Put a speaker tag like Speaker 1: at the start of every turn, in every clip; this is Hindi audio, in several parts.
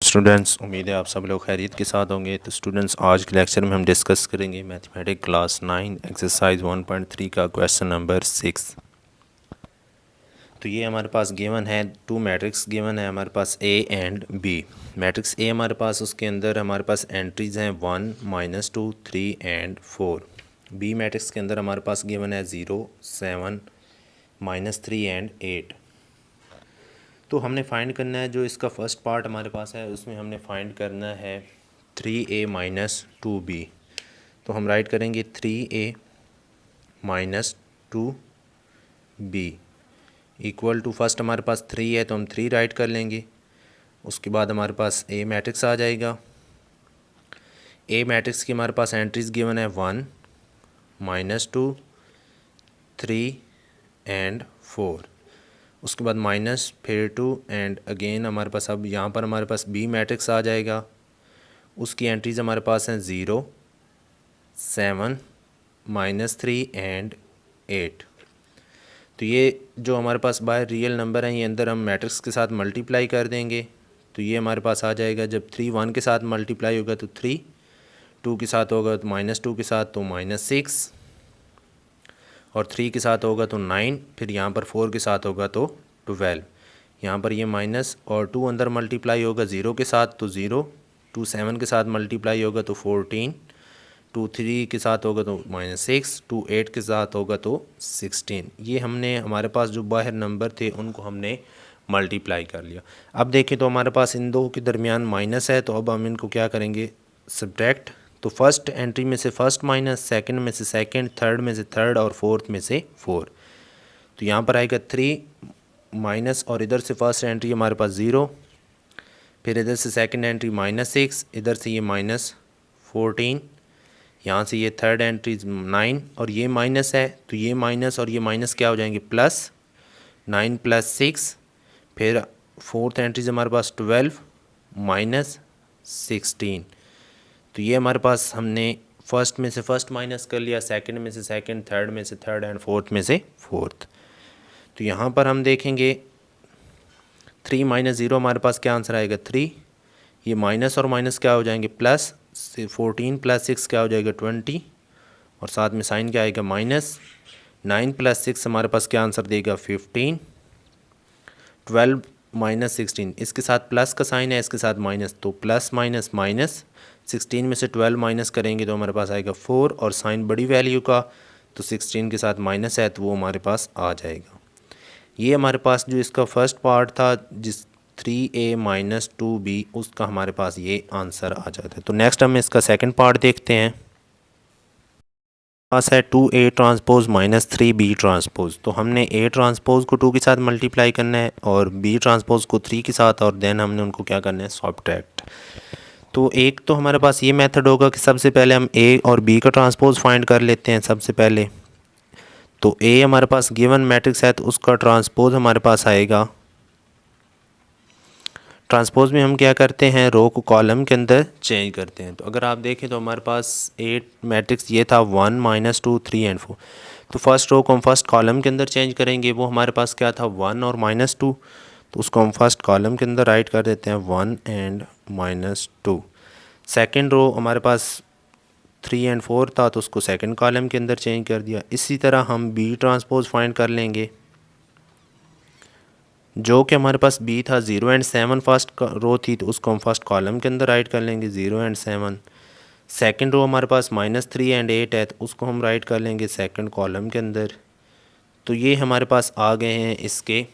Speaker 1: स्टूडेंट्स, उम्मीद है आप सब लोग खैरियत के साथ होंगे। तो स्टूडेंट्स, आज के लेक्चर में हम डिस्कस करेंगे मैथमेटिक्स क्लास 9 एक्सरसाइज 1.3 का क्वेश्चन नंबर 6। तो ये हमारे पास गिवन है, टू मैट्रिक्स गिवन है हमारे पास A and B. Matrix A हमारे पास, उसके अंदर हमारे पास एंट्रीज़ हैं 1, -2, 3 एंड 4। बी मैट्रिक्स के अंदर हमारे पास गिवन है 0, 7, -3 एंड 8। तो हमने फाइंड करना है, जो इसका फर्स्ट पार्ट हमारे पास है उसमें हमने फाइंड करना है 3a - 2b। तो हम राइट करेंगे 3a - 2b equal to, first हमारे पास 3 है तो हम 3 राइट कर लेंगे। उसके बाद हमारे पास ए मैट्रिक्स आ जाएगा। ए मैट्रिक्स की हमारे पास एंट्रीज गिवन है 1, -2, 3 एंड 4। उसके बाद माइनस, फिर 2 एंड अगेन हमारे पास, अब यहाँ पर हमारे पास बी मैट्रिक्स आ जाएगा। उसकी एंट्रीज हमारे पास हैं 0, 7, -3 एंड 8। तो ये जो हमारे पास बाय रियल नंबर हैं, ये अंदर हम मैट्रिक्स के साथ मल्टीप्लाई कर देंगे। तो ये हमारे पास आ जाएगा, जब 3 1 के साथ मल्टीप्लाई होगा तो 3, 2 के साथ होगा तो -2 के साथ तो -6, और 3 के साथ होगा तो 9, फिर यहाँ पर 4 के साथ होगा तो 12। यहाँ पर ये माइनस और 2 अंदर मल्टीप्लाई होगा 0 के साथ तो 0, 2 7 के साथ मल्टीप्लाई होगा तो 14, 2 3 के साथ होगा तो -6, 2 8 के साथ होगा तो 16। ये हमने हमारे पास जो बाहर नंबर थे उनको हमने मल्टीप्लाई कर लिया। अब देखें तो हमारे पास इन दो के दरमियान माइनस है, तो अब हम इनको क्या करेंगे, सब्ट्रैक्ट। तो फर्स्ट एंट्री में से फर्स्ट माइनस, सेकंड में से सेकंड, थर्ड में से थर्ड और फोर्थ में से 4। तो यहाँ पर आएगा 3 माइनस, और इधर से फर्स्ट एंट्री हमारे पास 0, फिर इधर से सेकंड एंट्री -6, इधर से ये -14, यहाँ से ये थर्ड एंट्री 9, और ये माइनस है तो ये माइनस और ये माइनस क्या हो जाएंगे, प्लस, 9 + 6, फिर फोर्थ एंट्रीज हमारे पास 12 -16। तो ये हमारे पास हमने फर्स्ट में से फर्स्ट माइनस कर लिया, सेकंड में से सेकंड, थर्ड में से थर्ड एंड फोर्थ में से फोर्थ। तो यहाँ पर हम देखेंगे 3 - 0 हमारे पास क्या आंसर आएगा, 3। ये माइनस और माइनस क्या हो जाएंगे, प्लस, 14 + 6 क्या हो जाएगा, 20, और साथ में साइन क्या आएगा, माइनस। 9 + 6 हमारे पास क्या आंसर देगा, 15। 12 - 16, इसके साथ प्लस का साइन है, इसके साथ माइनस, तो प्लस माइनस माइनस। 16 में से 12 माइनस करेंगे तो हमारे पास आएगा 4, और साइन बड़ी वैल्यू का, तो 16 के साथ माइनस है तो वो हमारे पास आ जाएगा। ये हमारे पास जो इसका फर्स्ट पार्ट था, जिस 3a - 2b, उसका हमारे पास ये आंसर आ जाता है। तो नेक्स्ट हम इसका सेकंड पार्ट देखते हैं। पास है 2a ट्रांसपोज -3b ट्रांसपोज। तो हमने a ट्रांसपोज को 2 के साथ मल्टीप्लाई करना है और b ट्रांसपोज को 3 के साथ, और देन हमने उनको क्या करना है, सब्ट्रैक्ट। तो एक तो हमारे पास ये मेथड होगा कि सबसे पहले हम a और b का ट्रांसपोज फाइंड कर लेते हैं सबसे पहले। तो a हमारे पास गिवन मैट्रिक्स है तो उसका ट्रांसपोज हमारे पास आएगा। ट्रांसपोज में हम क्या करते हैं, रो को कॉलम के अंदर चेंज करते हैं। तो अगर आप देखें तो हमारे पास 8 मैट्रिक्स ये था 1 -2 3 एंड 4। तो फर्स्ट रो को हम फर्स्ट कॉलम के अंदर चेंज करेंगे। वो हमारे पास क्या था, 1 और -2, तो उसको हम फर्स्ट कॉलम के अंदर राइट कर देते हैं 1 एंड -2। सेकेंड रो हमारे पास 3 एंड 4 था तो उसको सेकेंड कॉलम के अंदर चेंज कर दिया। इसी तरह हम बी ट्रांसपोज फाइंड कर लेंगे, जो कि हमारे पास b था 0 एंड 7 फर्स्ट रो थी, तो उसको हम फर्स्ट कॉलम के अंदर राइट कर लेंगे 0 एंड 7। सेकंड रो हमारे पास -3 एंड 8 है, तो उसको हम राइट कर लेंगे सेकंड कॉलम के अंदर। तो ये हमारे पास आ गए हैं इसके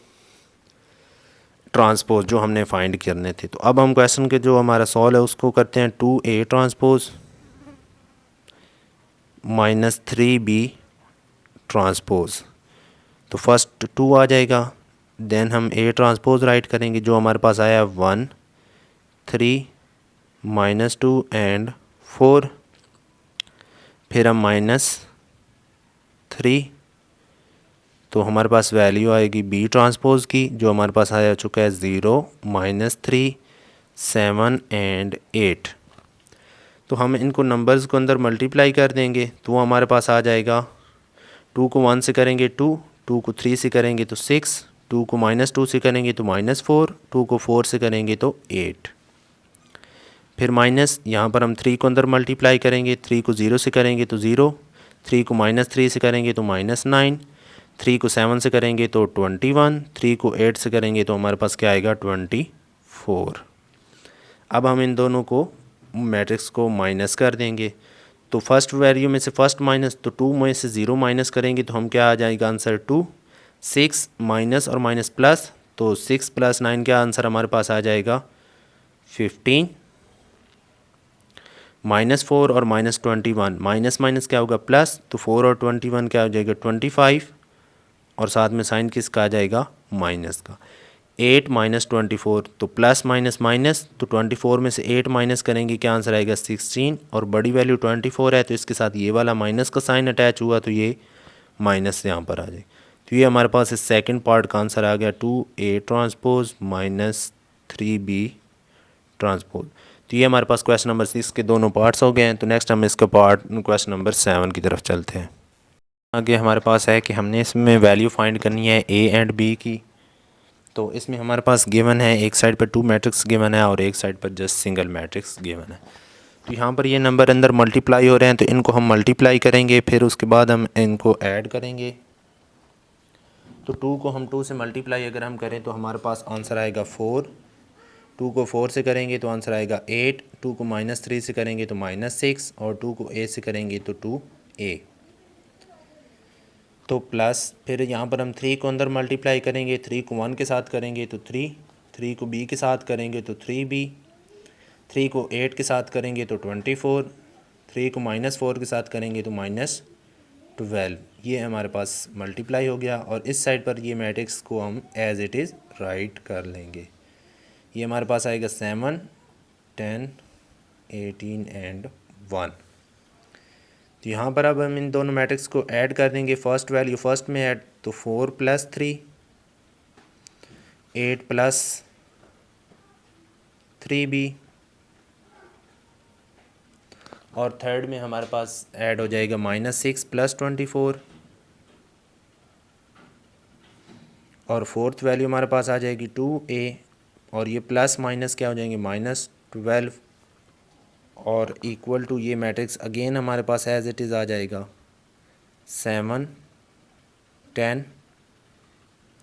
Speaker 1: ट्रांसपोज जो हमने फाइंड करने थे। तो अब हम क्वेश्चन के जो हमारा सॉल्व है उसको करते हैं, 2a ट्रांसपोज -3b ट्रांसपोज। तो फर्स्ट 2 आ जाएगा, देन हम a ट्रांसपोज राइट करेंगे, जो हमारे पास आया 1 3 -2 एंड 4, फिर हम -3, तो हमारे पास वैल्यू आएगी b ट्रांसपोज की, जो हमारे पास आया चुका है 0 -3 7 एंड 8। तो हम इनको नंबर्स को अंदर मल्टीप्लाई कर देंगे तो वो हमारे पास आ जाएगा। 2 को 1 से करेंगे 2, 2 को 3 से करेंगे तो 6, 2 को -2 से करेंगे तो -4, 2 को 4 से करेंगे तो 8। फिर माइनस, यहाँ पर हम 3 को अंदर मल्टीप्लाई करेंगे, 3 को 0 से करेंगे तो 0, 3 को -3 से करेंगे तो -9, 3 को 7 से करेंगे तो 21, 3 को 8 से करेंगे तो हमारे पास क्या आएगा 24। अब हम इन दोनों को मैट्रिक्स को माइनस कर देंगे। तो फर्स्ट वैल्यू में से फर्स्ट माइनस, तो 2 में से 0 माइनस करेंगे तो हम क्या आ जाएगा आंसर 2, 6 माइनस और माइनस प्लस, तो 6 + 9 का आंसर हमारे पास आ जाएगा 15, -4 और -21, माइनस माइनस क्या होगा प्लस, तो 4 और 21 क्या हो जाएगा 25, और साथ में साइन किसका आ जाएगा माइनस का। 8 - 24, तो प्लस माइनस माइनस, तो 24 में से 8 माइनस करेंगे क्या आंसर आएगा 16, और बड़ी वैल्यू 24 है तो इसके साथ ये वाला माइनस का साइन अटैच हुआ तो ये माइनस यहाँ पर आ जाए। तो ये हमारे पास इस सेकंड पार्ट का आंसर आ गया 2A ट्रांसपोज -3B ट्रांसपोज। तो ये हमारे पास क्वेश्चन नंबर 6 के दोनों पार्ट्स हो गए हैं। तो नेक्स्ट हम इसका क्वेश्चन नंबर 7 की तरफ चलते हैं। आगे हमारे पास है कि हमने इसमें वैल्यू फाइंड करनी है A एंड B की। तो इसमें हमारे पास गिवन है, एक साइड पर 2 मैट्रिक्स गिवन है और एक साइड पर जस्ट सिंगल मैट्रिक्स गिवन है। तो यहाँ पर ये नंबर अंदर मल्टीप्लाई हो रहे हैं तो इनको हम मल्टीप्लाई करेंगे, फिर उसके बाद हम इनको ऐड करेंगे। तो 2 को हम 2 से मल्टीप्लाई अगर हम करें तो हमारे पास आंसर आएगा 4, 2 को 4 से करेंगे तो आंसर आएगा 8, 2 को -3 से करेंगे तो -6, और 2 को A से करेंगे तो 2A। तो प्लस, फिर यहाँ पर हम 3 को अंदर मल्टीप्लाई करेंगे, 3 को 1 के साथ करेंगे तो 3, 3 को B के साथ करेंगे तो 3B, 3 को 8 के साथ करेंगे तो 24, 3 को -4 के साथ करेंगे तो -12। ये हमारे पास मल्टीप्लाई हो गया और इस साइड पर ये मैट्रिक्स को हम एज इट इज़ राइट कर लेंगे। ये हमारे पास आएगा 7, 10, 18 एंड 1। तो यहाँ पर अब हम इन दोनों मैट्रिक्स को ऐड कर देंगे। फर्स्ट वैल्यू फर्स्ट में ऐड, तो 4 + 3, 8 + 3B, और थर्ड में हमारे पास ऐड हो जाएगा -6 + 24, और फोर्थ वैल्यू हमारे पास आ जाएगी 2A, और ये प्लस माइनस क्या हो जाएंगे -12, और इक्वल टू ये मैट्रिक्स अगेन हमारे पास एज इट इज़ आ जाएगा 7, 10,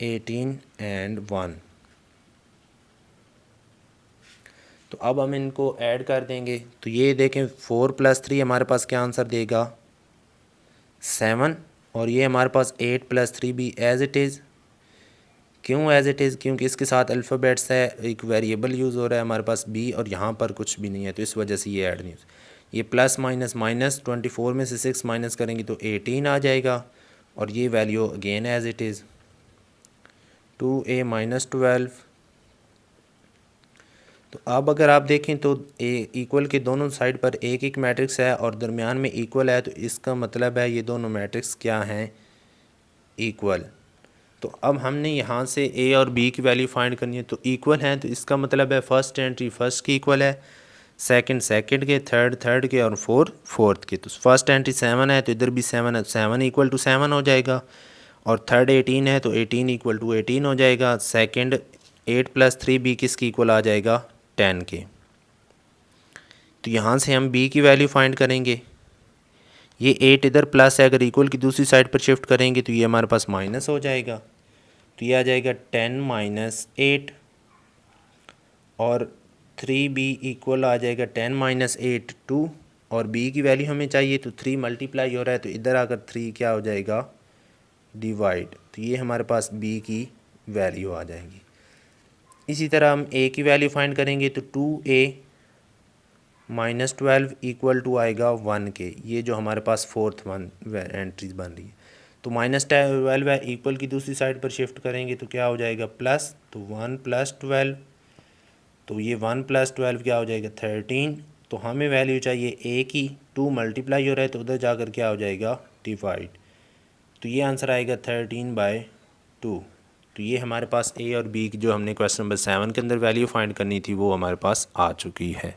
Speaker 1: 18 एंड 1। तो अब हम इनको ऐड कर देंगे। तो ये देखें 4 + 3 हमारे पास क्या आंसर देगा 7, और ये हमारे पास 8 + 3B एज इट इज़। क्यों एज इट इज़? क्योंकि इसके साथ अल्फ़ाबेट्स है, एक वेरिएबल यूज़ हो रहा है हमारे पास B, और यहाँ पर कुछ भी नहीं है तो इस वजह से ये ऐड नहीं हो। ये प्लस माइनस माइनस, 24 में से 6 माइनस करेंगे तो 18 आ जाएगा, और ये value again as it is 2A - 12। तो अब अगर आप देखें तो इक्वल के दोनों साइड पर एक एक मैट्रिक्स है और दरमियान में इक्वल है, तो इसका मतलब है ये दोनों मैट्रिक्स क्या हैं इक्वल। तो अब हमने यहाँ से A और B की वैल्यू फाइंड करनी है, तो इक्वल हैं तो इसका मतलब है फर्स्ट एंट्री फर्स्ट की इक्वल है, सेकंड सेकंड के, थर्ड थर्ड के, और फोर्थ फोर्थ के। तो फर्स्ट एंट्री 7 है तो इधर भी 7 है, 7 = 7 हो जाएगा, और थर्ड 18 है तो 18 = 18 हो जाएगा। सेकंड 8 + 3B किसकी इक्वल आ जाएगा 10 के। तो यहाँ से हम B की वैल्यू फाइंड करेंगे। ये 8 इधर प्लस है, अगर इक्वल की दूसरी साइड पर शिफ्ट करेंगे तो ये हमारे पास माइनस हो जाएगा, तो ये आ जाएगा 10 - 8, और 3B इक्वल आ जाएगा 10 - 8 2, और B की वैल्यू हमें चाहिए तो 3 मल्टीप्लाई हो रहा है तो इधर आकर 3 क्या हो जाएगा डिवाइड, तो ये हमारे पास B की वैल्यू आ जाएगी। इसी तरह हम A की वैल्यू फाइंड करेंगे तो 2A - 12 इक्वल टू आएगा 1 के। ये जो हमारे पास फोर्थ वन एंट्रीज बन रही है, तो -12 है, इक्वल की दूसरी साइड पर शिफ्ट करेंगे तो क्या हो जाएगा प्लस, तो 1 + 12, तो ये 1 + 12 क्या हो जाएगा 13। तो हमें वैल्यू चाहिए A की, 2 मल्टीप्लाई हो रहा है तो उधर जाकर क्या हो जाएगा डिवाइड, तो ये आंसर आएगा 13/2। तो ये हमारे पास A और B की जो हमने क्वेश्चन नंबर 7 के अंदर वैल्यू फाइंड करनी थी वो हमारे पास आ चुकी है।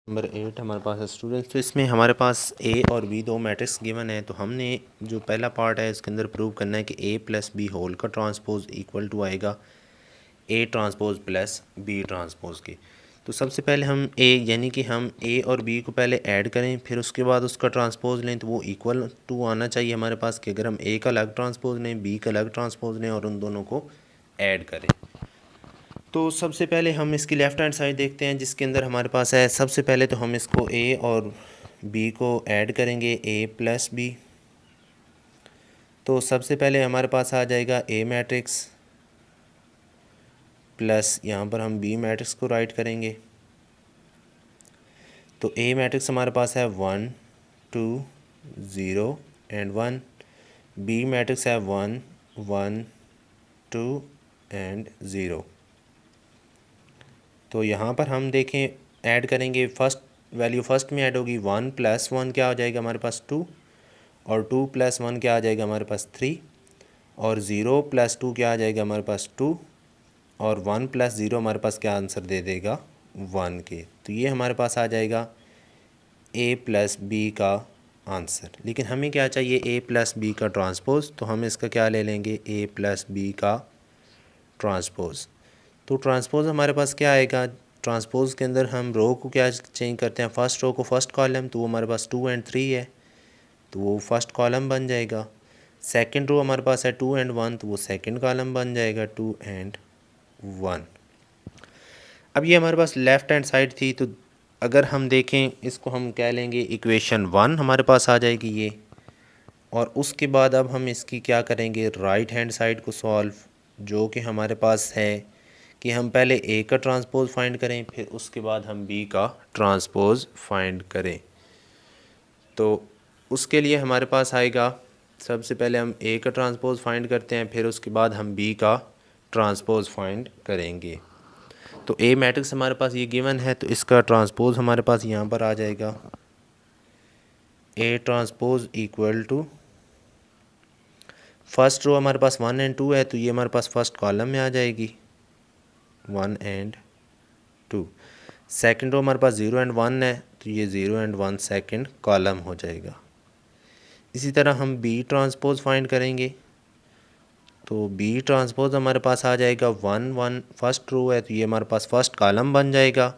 Speaker 1: नंबर 8 हमारे पास है स्टूडेंट्स। तो इसमें हमारे पास A और B दो मैट्रिक्स गिवन है, तो हमने जो पहला पार्ट है इसके अंदर प्रूव करना है कि A + B होल का ट्रांसपोज इक्वल टू आएगा A ट्रांसपोज + B ट्रांसपोज की। तो सबसे पहले हम ए यानी कि हम ए और बी को पहले ऐड करें, फिर उसके बाद उसका ट्रांसपोज लें, तो वो इक्वल टू आना चाहिए हमारे पास कि अगर हम ए का अलग ट्रांसपोज लें, बी का अलग ट्रांसपोज लें और उन दोनों को ऐड करें। तो सबसे पहले हम इसकी लेफ़्ट हैंड साइड देखते हैं जिसके अंदर हमारे पास है। सबसे पहले तो हम इसको ए और बी को ऐड करेंगे, ए प्लस बी। तो सबसे पहले हमारे पास आ जाएगा ए मैट्रिक्स प्लस यहाँ पर हम बी मैट्रिक्स को राइट करेंगे। तो ए मैट्रिक्स हमारे पास है 1 2 0 एंड 1। बी मैट्रिक्स है 1 1 2 एंड 0। तो यहाँ पर हम देखें ऐड करेंगे, फर्स्ट वैल्यू फर्स्ट में ऐड होगी, 1 प्लस 1 क्या हो जाएगा हमारे पास 2, और 2 प्लस 1 क्या आ जाएगा हमारे पास 3, और 0 प्लस 2 क्या आ जाएगा हमारे पास 2, और 1 प्लस 0 हमारे पास क्या आंसर दे देगा 1 के। तो ये हमारे पास आ जाएगा ए प्लस बी का आंसर। लेकिन हमें क्या चाहिए, ए प्लस बी का ट्रांसपोज। तो हम इसका क्या ले लेंगे, ए प्लस बी का ट्रांसपोज। तो ट्रांसपोज हमारे पास क्या आएगा, ट्रांसपोज के अंदर हम रो को क्या चेंज करते हैं, फर्स्ट रो को फर्स्ट कॉलम, तो वो हमारे पास 2 एंड 3 है तो वो फर्स्ट कॉलम बन जाएगा। सेकंड रो हमारे पास है 2 एंड 1 तो वो सेकंड कॉलम बन जाएगा 2 एंड 1। अब ये हमारे पास लेफ़्ट हैंड साइड थी, तो अगर हम देखें इसको हम कह लेंगे इक्वेशन 1 हमारे पास आ जाएगी ये। और उसके बाद अब हम इसकी क्या करेंगे, राइट हैंड साइड को सॉल्व, जो कि हमारे पास है कि हम पहले ए का ट्रांसपोज फाइंड करें, फिर उसके बाद हम बी का ट्रांसपोज फाइंड करें। तो उसके लिए हमारे पास आएगा, सबसे पहले हम ए का ट्रांसपोज फाइंड करते हैं, फिर उसके बाद हम बी का ट्रांसपोज फाइंड करेंगे। तो ए मैट्रिक्स हमारे पास ये गिवन है, तो इसका ट्रांसपोज हमारे पास यहाँ पर आ जाएगा, A transpose equal to, first row हमारे पास 1 एंड 2 है तो ये हमारे पास फर्स्ट कॉलम में आ जाएगी 1 एंड 2। सेकंड रो हमारे पास 0 एंड 1 है तो ये 0 एंड 1 सेकंड कॉलम हो जाएगा। इसी तरह हम बी ट्रांसपोज फाइंड करेंगे, तो बी ट्रांसपोज हमारे पास आ जाएगा 1 1, फर्स्ट रो है तो ये हमारे पास फर्स्ट कॉलम बन जाएगा।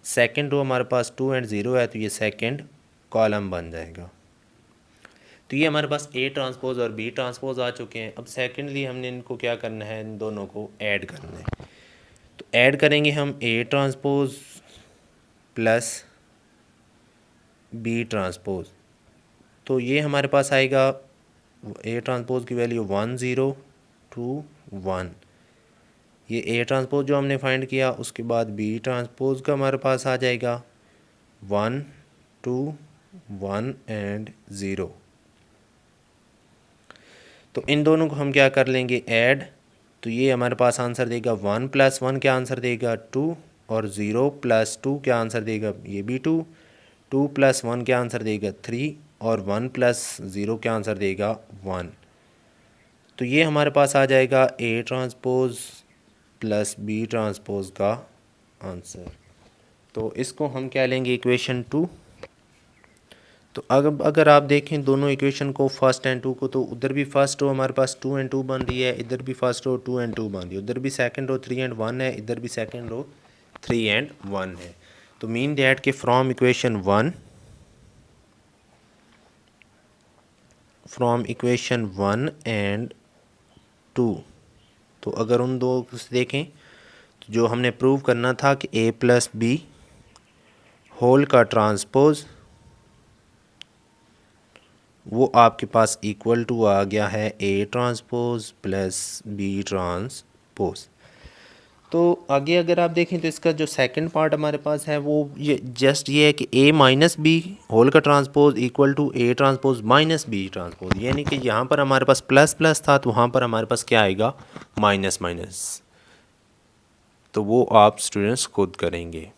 Speaker 1: सेकंड रो हमारे पास 2 एंड 0 है तो ये सेकंड कॉलम बन जाएगा। तो ये हमारे पास ए ट्रांसपोज और बी ट्रांसपोज आ चुके हैं। अब सेकेंडली हमने इनको क्या करना है, इन दोनों को ऐड करना है। तो ऐड करेंगे हम A transpose plus B transpose, तो ये हमारे पास आएगा ए ट्रांसपोज की वैल्यू 1 0 2 1, ये ए ट्रांसपोज जो हमने फाइंड किया। उसके बाद बी ट्रांसपोज का हमारे पास आ जाएगा 1 2 1 एंड 0। तो इन दोनों को हम क्या कर लेंगे ऐड, तो ये हमारे पास आंसर देगा 1 प्लस 1 क्या आंसर देगा 2, और 0 प्लस 2 क्या आंसर देगा ये भी 2, 2 प्लस 1 क्या आंसर देगा 3, और 1 प्लस 0 क्या आंसर देगा 1। तो ये हमारे पास आ जाएगा A transpose plus B transpose का आंसर। तो इसको हम क्या लेंगे इक्वेशन 2। तो अगर आप देखें दोनों इक्वेशन को फर्स्ट एंड 2 को, तो उधर भी फर्स्ट रो हमारे पास 2 एंड 2 बन रही है, इधर भी फर्स्ट रो 2 एंड 2 बन रही है, उधर भी सेकंड रो 3 एंड 1 है, इधर भी सेकंड रो 3 एंड 1 है। तो मीन दैट के फ्रॉम इक्वेशन 1 एंड 2, तो अगर उन दो से देखें तो जो हमने प्रूव करना था कि ए प्लस बी होल का ट्रांसपोज, वो आपके पास इक्वल टू आ गया है A transpose plus B transpose. तो आगे अगर आप देखें तो इसका जो सेकंड पार्ट हमारे पास है वो ये है कि ए माइनस बी होल का transpose equal to A transpose minus B transpose, यानी कि यहाँ पर हमारे पास प्लस प्लस था तो वहाँ पर हमारे पास क्या आएगा माइनस माइनस। तो वो आप स्टूडेंट्स खुद करेंगे।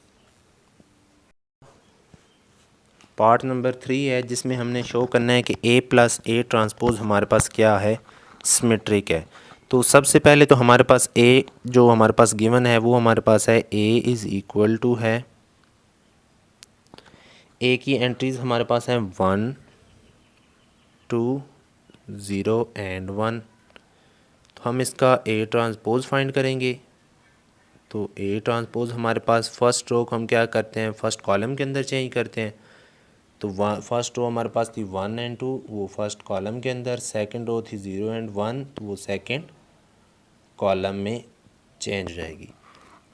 Speaker 1: पार्ट नंबर 3 है जिसमें हमने शो करना है कि ए प्लस ए ट्रांसपोज हमारे पास क्या है, सिमेट्रिक है। तो सबसे पहले तो हमारे पास ए जो हमारे पास गिवन है वो हमारे पास है ए इज़ इक्वल टू है, ए की एंट्रीज हमारे पास हैं 1 2 0 एंड 1। तो हम इसका ए ट्रांसपोज फाइंड करेंगे। तो ए ट्रांसपोज हमारे पास फर्स्ट रो को हम क्या करते हैं, फर्स्ट कॉलम के अंदर चेंज करते हैं। तो फर्स्ट रो हमारे पास थी 1 एंड 2, वो फर्स्ट कॉलम के अंदर। सेकंड रो थी 0 एंड 1, तो वो सेकंड कॉलम में चेंज हो जाएगी।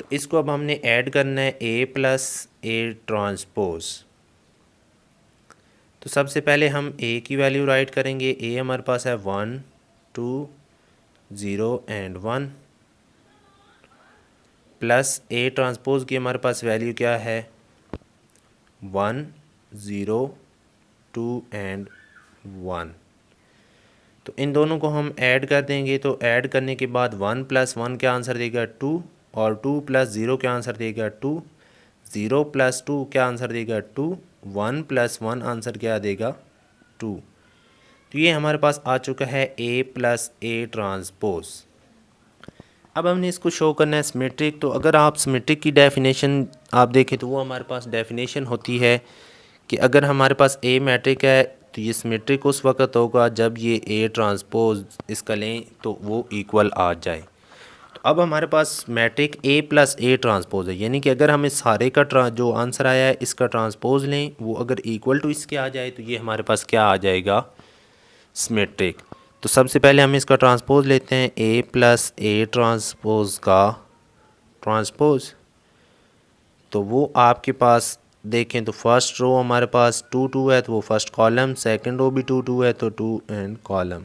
Speaker 1: तो इसको अब हमने ऐड करना है ए प्लस ए ट्रांसपोज। तो सबसे पहले हम ए की वैल्यू राइट करेंगे। ए हमारे पास है 1 2 0 एंड 1 प्लस ए ट्रांसपोज की हमारे पास वैल्यू क्या है, 1 0 2 एंड 1। तो इन दोनों को हम ऐड कर देंगे। तो ऐड करने के बाद 1 प्लस 1 क्या आंसर देगा 2, और 2 प्लस 0 क्या आंसर देगा 2, 0 प्लस 2 क्या आंसर देगा 2, 1 प्लस 1 आंसर क्या देगा 2। तो ये हमारे पास आ चुका है ए प्लस ए ट्रांसपोज। अब हमने इसको शो करना है सिमेट्रिक। तो अगर आप सिमेट्रिक की डेफिनेशन आप देखें तो वो हमारे पास डेफिनेशन होती है कि अगर हमारे पास ए मैट्रिक है तो ये सिमेट्रिक उस वक्त होगा जब ये ए ट्रांसपोज इसका लें तो वो इक्वल आ जाए। तो अब हमारे पास matrix A plus A transpose है, यानी कि अगर हम इस सारे का जो आंसर आया है इसका ट्रांसपोज लें, वो अगर इक्वल टू इसके आ जाए तो ये हमारे पास क्या आ जाएगा, सिमेट्रिक। तो सबसे पहले हम इसका ट्रांसपोज लेते हैं, ए प्लस ए ट्रांसपोज का ट्रांसपोज। तो वो आपके पास देखें तो फर्स्ट रो हमारे पास 2 2 है तो वो फर्स्ट कॉलम, सेकंड रो भी 2 2 है तो 2 एंड कॉलम।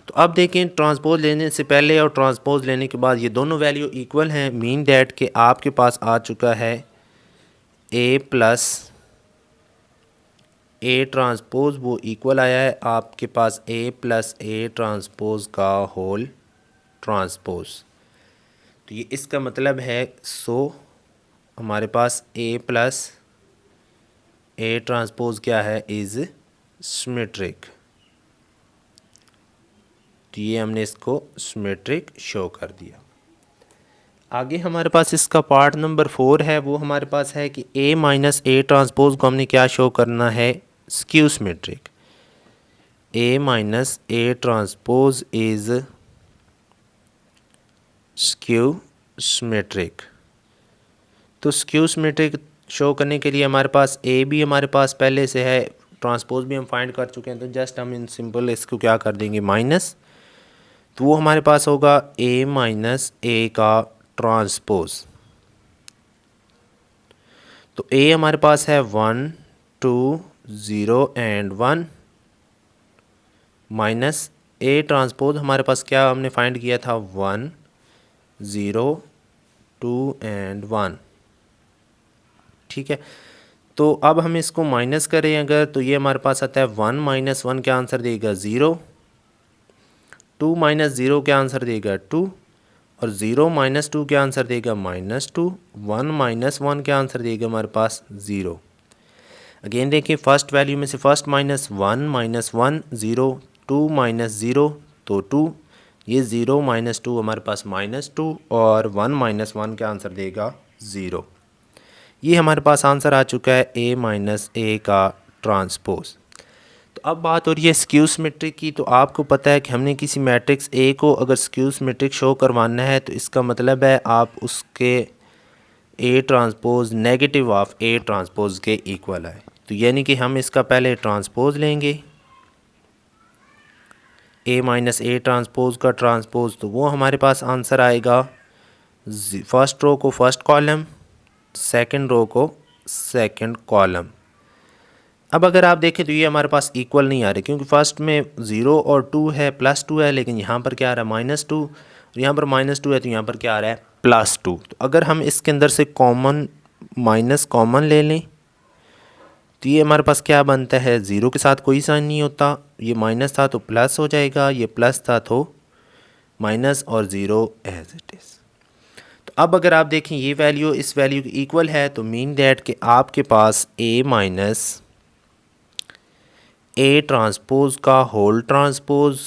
Speaker 1: तो अब देखें ट्रांसपोज लेने से पहले और ट्रांसपोज लेने के बाद ये दोनों वैल्यू इक्वल हैं, मीन दैट के आपके पास आ चुका है ए प्लस ए ट्रांसपोज, वो इक्वल आया है आपके पास ए प्लस ए ट्रांसपोज का होल ट्रांसपोज। तो ये इसका मतलब है हमारे पास ए प्लस ए ट्रांसपोज क्या है, इज़ सिमेट्रिक। तो ये हमने इसको सिमेट्रिक शो कर दिया। आगे हमारे पास इसका पार्ट नंबर 4 है, वो हमारे पास है कि ए माइनस ए ट्रांसपोज को हमने क्या शो करना है, skew symmetric. A minus A transpose is skew symmetric. तो स्क्यू सिमेट्रिक शो करने के लिए हमारे पास ए भी हमारे पास पहले से है, ट्रांसपोज भी हम फाइंड कर चुके हैं, तो जस्ट हम इन सिंपल इसको क्या कर देंगे माइनस। तो वो हमारे पास होगा ए माइनस ए का ट्रांसपोज। तो ए हमारे पास है 1 2 0 एंड 1 माइनस ए ट्रांसपोज हमारे पास क्या हमने फाइंड किया था, 1 0 2 एंड 1। ठीक है, तो अब हम इसको माइनस करें अगर, तो ये हमारे पास आता है 1 माइनस 1 क्या आंसर देगा 0, 2 माइनस 0 क्या आंसर देगा 2, और 0 माइनस 2 क्या आंसर देगा -2, 1 माइनस 1 क्या आंसर देगा हमारे पास 0। अगेन देखिए फर्स्ट वैल्यू में से फर्स्ट माइनस 1 0, 2 माइनस 0 तो 2, ये 0 माइनस 2 हमारे पास -2, और 1 माइनस 1 क्या आंसर देगा 0। ये हमारे पास आंसर आ चुका है ए माइनस ए का ट्रांसपोज। तो अब बात हो रही है स्क्यू सिमेट्रिक की। तो आपको पता है कि हमने किसी मैट्रिक्स ए को अगर स्क्यू सिमेट्रिक शो करवाना है तो इसका मतलब है आप उसके A transpose negative of A transpose के इक्वल है। तो यानी कि हम इसका पहले ट्रांसपोज लेंगे, ए माइनस ए ट्रांसपोज का ट्रांसपोज, तो वो हमारे पास आंसर आएगा फर्स्ट रो को फर्स्ट कॉलम, सेकंड रो को सेकंड कॉलम। अब अगर आप देखें तो ये हमारे पास इक्वल नहीं आ रहे, क्योंकि फर्स्ट में 0 और 2 है, +2 है, लेकिन यहाँ पर क्या आ रहा है -2, और यहाँ पर -2 है तो यहाँ पर क्या आ रहा है +2। तो अगर हम इसके अंदर से माइनस कॉमन ले लें तो ये हमारे पास क्या बनता है, 0 के साथ कोई साइन नहीं होता, ये माइनस था तो प्लस हो जाएगा, ये प्लस था तो माइनस, और 0 एज इट इज़। तो अब अगर आप देखें ये वैल्यू इस वैल्यू की इक्वल है, तो मीन दैट कि आपके पास ए माइनस ए ट्रांसपोज का होल ट्रांसपोज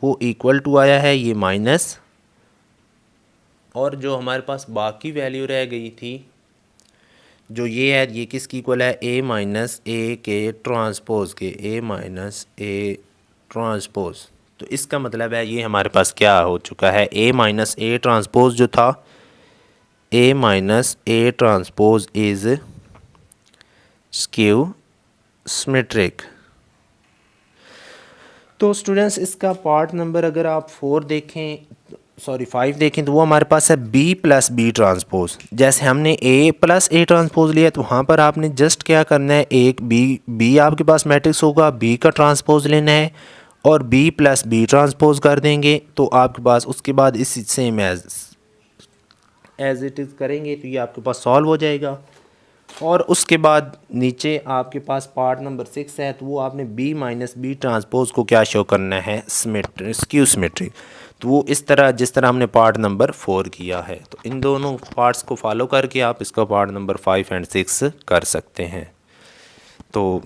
Speaker 1: वो इक्वल टू आया है ये माइनस, और जो हमारे पास बाकी वैल्यू रह गई थी जो ये है, ये किसकी इक्वल है, ए माइनस ए के ट्रांसपोज के, ए माइनस ए ट्रांसपोज। तो इसका मतलब है ये हमारे पास क्या हो चुका है, ए माइनस ए ट्रांसपोज जो था A minus A transpose is skew symmetric. तो स्टूडेंट्स इसका पार्ट नंबर अगर आप 5 देखें तो वो हमारे पास है बी प्लस बी ट्रांसपोज। जैसे हमने ए प्लस ए ट्रांसपोज लिया तो वहाँ पर आपने जस्ट क्या करना है, एक बी आपके पास मैट्रिक्स होगा, बी का ट्रांसपोज लेना है और बी प्लस बी ट्रांसपोज कर देंगे तो आपके पास उसके बाद इसी सेम एज इट इज़ करेंगे तो ये आपके पास सॉल्व हो जाएगा। और उसके बाद नीचे आपके पास पार्ट नंबर 6 है तो वो आपने बी माइनस बी ट्रांसपोज को क्या शो करना है, स्क्यू सिमेट्रिक। तो वो इस तरह जिस तरह हमने पार्ट नंबर 4 किया है। तो इन दोनों पार्ट्स को फॉलो करके आप इसका पार्ट नंबर 5 एंड 6 कर सकते हैं। तो